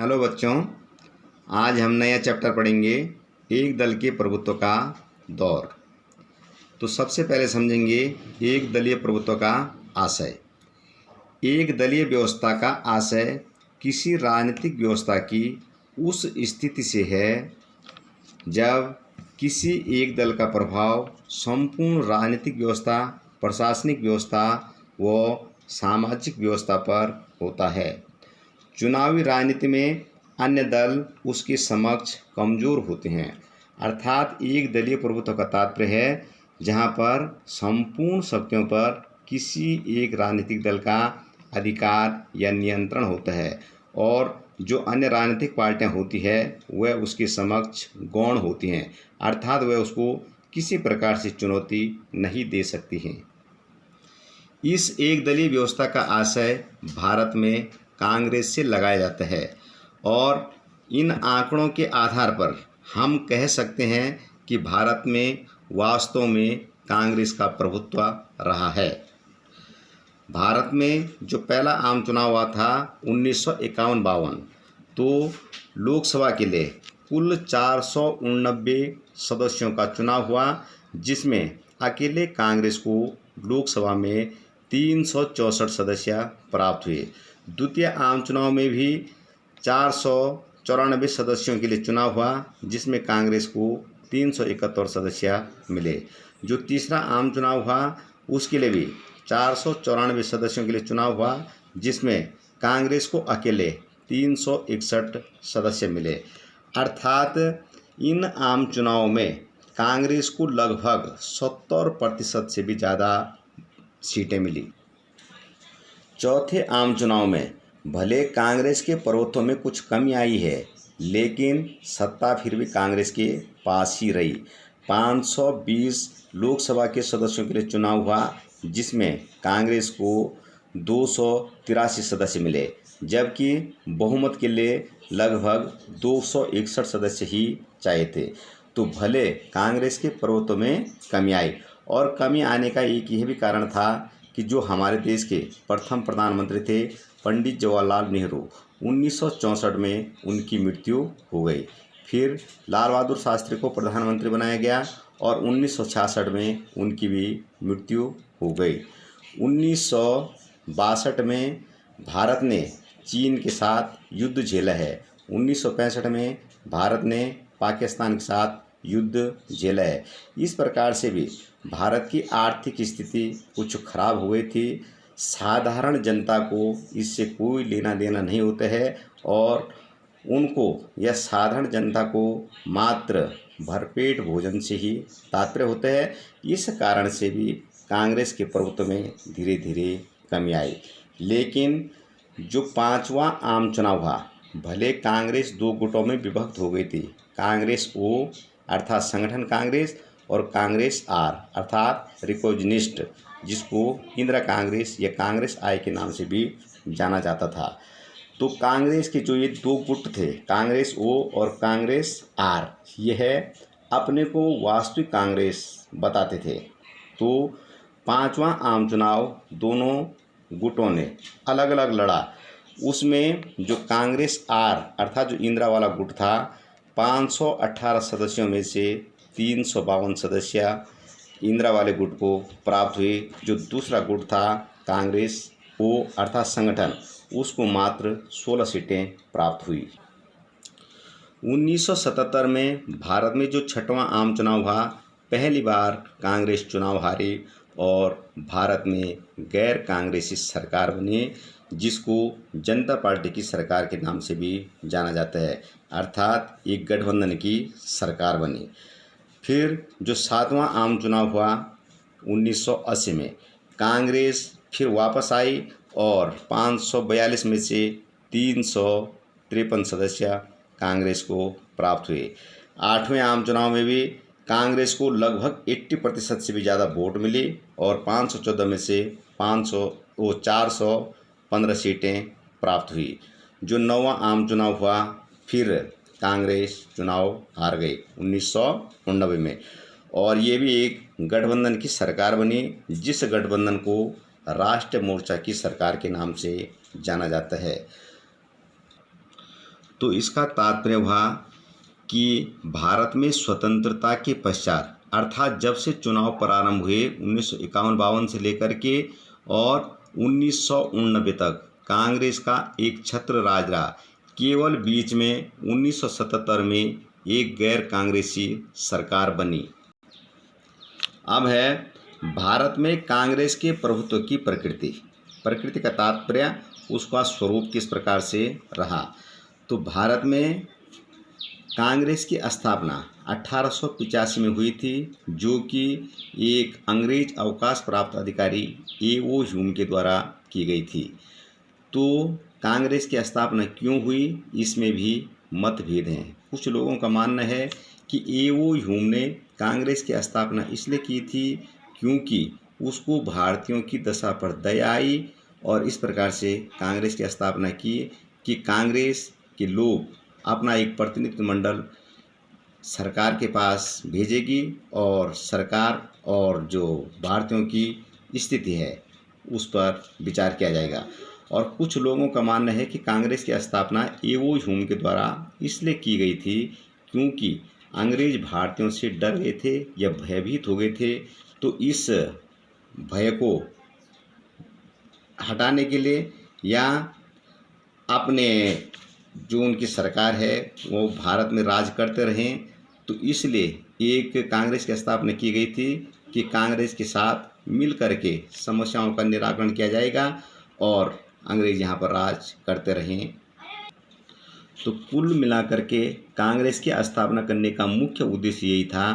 Hello बच्चों, आज हम नया चैप्टर पढ़ेंगे एक दल के प्रभुत्व का दौर। तो सबसे पहले समझेंगे एक दलीय प्रभुत्व का आशय। एक दलीय व्यवस्था का आशय किसी राजनीतिक व्यवस्था की उस स्थिति से है जब किसी एक दल का प्रभाव संपूर्ण राजनीतिक व्यवस्था, प्रशासनिक व्यवस्था व सामाजिक व्यवस्था पर होता है। चुनावी राजनीति में अन्य दल उसके समक्ष कमज़ोर होते हैं, अर्थात एक दलीय प्रभुत्व का तात्पर्य है जहां पर संपूर्ण शक्तियों पर किसी एक राजनीतिक दल का अधिकार या नियंत्रण होता है और जो अन्य राजनीतिक पार्टियां होती है वह उसके समक्ष गौण होती हैं, अर्थात वह उसको किसी प्रकार से चुनौती नहीं दे सकती हैं। इस एक दलीय व्यवस्था का आशय भारत में कांग्रेस से लगाया जाता है और इन आंकड़ों के आधार पर हम कह सकते हैं कि भारत में वास्तव में कांग्रेस का प्रभुत्व रहा है। भारत में जो पहला आम चुनाव हुआ था 1951-52, तो लोकसभा के लिए कुल 489 सदस्यों का चुनाव हुआ, जिसमें अकेले कांग्रेस को लोकसभा में 364 सदस्य प्राप्त हुए। द्वितीय आम चुनाव में भी 494 सदस्यों के लिए चुनाव हुआ, जिसमें कांग्रेस को 371 सदस्य मिले। जो तीसरा आम चुनाव हुआ उसके लिए भी 494 सदस्यों के लिए चुनाव हुआ, जिसमें कांग्रेस को अकेले 361 सदस्य मिले। अर्थात इन आम चुनावों में कांग्रेस को लगभग 70% से भी ज़्यादा सीटें मिली। चौथे आम चुनाव में भले कांग्रेस के प्रभुत्व में कुछ कमी आई है, लेकिन सत्ता फिर भी कांग्रेस के पास ही रही। 520 लोकसभा के सदस्यों के लिए चुनाव हुआ, जिसमें कांग्रेस को 283 सदस्य मिले, जबकि बहुमत के लिए लगभग 261 सदस्य ही चाहिए थे। तो भले कांग्रेस के प्रभुत्व में कमी आई, और कमी आने का एक यह भी कारण था कि जो हमारे देश के प्रथम प्रधानमंत्री थे पंडित जवाहरलाल नेहरू, 1964 में उनकी मृत्यु हो गई। फिर लाल बहादुर शास्त्री को प्रधानमंत्री बनाया गया और 1966 में उनकी भी मृत्यु हो गई। 1962 में भारत ने चीन के साथ युद्ध झेला है। 1965 में भारत ने पाकिस्तान के साथ युद्ध झेला है। इस प्रकार से भी भारत की आर्थिक स्थिति कुछ खराब हो गई थी। साधारण जनता को इससे कोई लेना देना नहीं होता है और उनको या साधारण जनता को मात्र भरपेट भोजन से ही तात्पर्य होता है। इस कारण से भी कांग्रेस के प्रभुत्व में धीरे धीरे कमी आई। लेकिन जो पांचवा आम चुनाव हुआ, भले कांग्रेस दो गुटों में विभक्त हो गई थी, कांग्रेस ओ अर्थात संगठन कांग्रेस और कांग्रेस आर अर्थात रिकोजनिस्ट, जिसको इंदिरा कांग्रेस या कांग्रेस आई के नाम से भी जाना जाता था। तो कांग्रेस के जो ये दो गुट थे, कांग्रेस ओ और कांग्रेस आर, यह अपने को वास्तविक कांग्रेस बताते थे। तो पांचवा आम चुनाव दोनों गुटों ने अलग अलग लड़ा। उसमें जो कांग्रेस आर अर्थात जो इंदिरा वाला गुट था, 518 सदस्यों में से 352 सदस्य इंदिरा वाले गुट को प्राप्त हुए। जो दूसरा गुट था कांग्रेस ओ अर्थात संगठन, उसको मात्र 16 सीटें प्राप्त हुई। 1977 में भारत में जो छठवां आम चुनाव हुआ, पहली बार कांग्रेस चुनाव हारी और भारत में गैर कांग्रेसी सरकार बनी, जिसको जनता पार्टी की सरकार के नाम से भी जाना जाता है, अर्थात एक गठबंधन की सरकार बनी। फिर जो सातवां आम चुनाव हुआ 1980 में, कांग्रेस फिर वापस आई और 542 में से 353 सदस्य कांग्रेस को प्राप्त हुए। आठवें आम चुनाव में भी कांग्रेस को लगभग 80% से भी ज़्यादा वोट मिली और 514 में से 415 सीटें प्राप्त हुई। जो नौवां आम चुनाव हुआ, फिर कांग्रेस चुनाव हार गई 1989 में, और ये भी एक गठबंधन की सरकार बनी, जिस गठबंधन को राष्ट्रीय मोर्चा की सरकार के नाम से जाना जाता है। तो इसका तात्पर्य हुआ कि भारत में स्वतंत्रता के पश्चात अर्थात जब से चुनाव प्रारंभ हुए 1951-52 से लेकर के और 1989 तक कांग्रेस का एक छत्र राज रहा। केवल बीच में 1977 में एक गैर कांग्रेसी सरकार बनी। अब है भारत में कांग्रेस के प्रभुत्व की प्रकृति का तात्पर्य उसका स्वरूप किस प्रकार से रहा। तो भारत में कांग्रेस की स्थापना 1885 में हुई थी, जो कि एक अंग्रेज अवकाश प्राप्त अधिकारी A.O. ह्यूम के द्वारा की गई थी। तो कांग्रेस की स्थापना क्यों हुई, इसमें भी मतभेद हैं। कुछ लोगों का मानना है कि A.O. ह्यूम ने कांग्रेस की स्थापना इसलिए की थी क्योंकि उसको भारतीयों की दशा पर दया आई और इस प्रकार से कांग्रेस की स्थापना की कि कांग्रेस के लोग अपना एक प्रतिनिधि मंडल सरकार के पास भेजेगी और सरकार और जो भारतीयों की स्थिति है उस पर विचार किया जाएगा। और कुछ लोगों का मानना है कि कांग्रेस की स्थापना A.O. ह्यूम के द्वारा इसलिए की गई थी क्योंकि अंग्रेज भारतीयों से डर गए थे या भयभीत हो गए थे। तो इस भय को हटाने के लिए या अपने जो उनकी सरकार है वो भारत में राज करते रहें, तो इसलिए एक कांग्रेस की स्थापना की गई थी कि कांग्रेस के साथ मिल करके समस्याओं का निराकरण किया जाएगा और अंग्रेज यहाँ पर राज करते रहें। तो कुल मिलाकर के कांग्रेस की स्थापना करने का मुख्य उद्देश्य यही था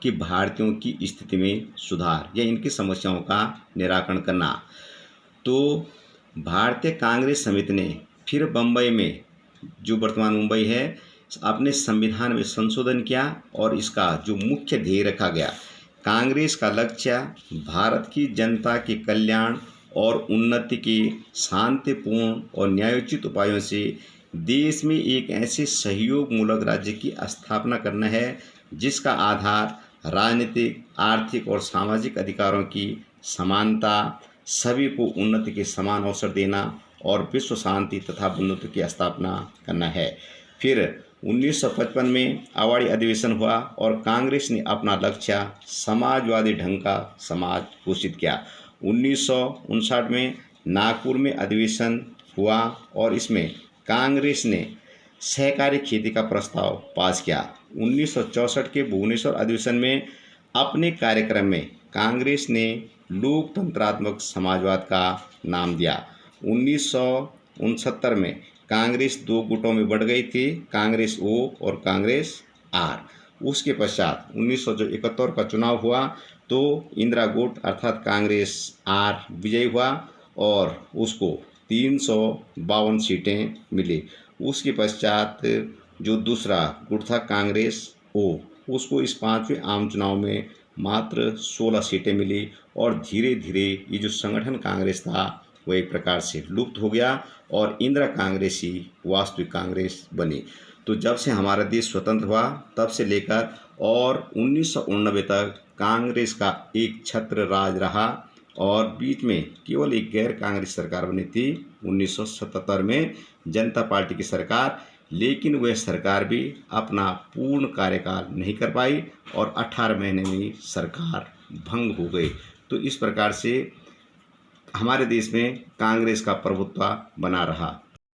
कि भारतीयों की स्थिति में सुधार या इनकी समस्याओं का निराकरण करना। तो भारतीय कांग्रेस समिति ने फिर बम्बई में, जो वर्तमान मुंबई है, अपने संविधान में संशोधन किया और इसका जो मुख्य ध्येय रखा गया, कांग्रेस का लक्ष्य भारत की जनता के कल्याण और उन्नति के शांतिपूर्ण और न्यायोचित उपायों से देश में एक ऐसे सहयोग मूलक राज्य की स्थापना करना है जिसका आधार राजनीतिक, आर्थिक और सामाजिक अधिकारों की समानता, सभी को उन्नति के समान अवसर देना और विश्व शांति तथा बंधुत्व की स्थापना करना है। फिर 1955 में अवाड़ी अधिवेशन हुआ और कांग्रेस ने अपना लक्ष्य समाजवादी ढंग का समाज घोषित किया। 1959 में नागपुर में अधिवेशन हुआ और इसमें कांग्रेस ने सहकारी खेती का प्रस्ताव पास किया। 1964 के भुवनेश्वर अधिवेशन में अपने कार्यक्रम में कांग्रेस ने लोकतंत्रात्मक समाजवाद का नाम दिया। 1969 में कांग्रेस दो गुटों में बढ़ गई थी, कांग्रेस O और कांग्रेस R। उसके पश्चात 1971 का चुनाव हुआ तो इंदिरा गुट अर्थात कांग्रेस R विजयी हुआ और उसको 352 सीटें मिली। उसके पश्चात जो दूसरा गुट था कांग्रेस O, उसको इस 5वें आम चुनाव में मात्र 16 सीटें मिली और धीरे धीरे ये जो संगठन कांग्रेस था वह एक प्रकार से लुप्त हो गया और इंदिरा कांग्रेस ही वास्तविक कांग्रेस बनी। तो जब से हमारा देश स्वतंत्र हुआ तब से लेकर और 1989 तक कांग्रेस का एक छत्र राज रहा और बीच में केवल एक गैर कांग्रेस सरकार बनी थी 1977 में जनता पार्टी की सरकार, लेकिन वह सरकार भी अपना पूर्ण कार्यकाल नहीं कर पाई और 18 महीने में सरकार भंग हो गई। तो इस प्रकार से हमारे देश में कांग्रेस का प्रभुत्व बना रहा।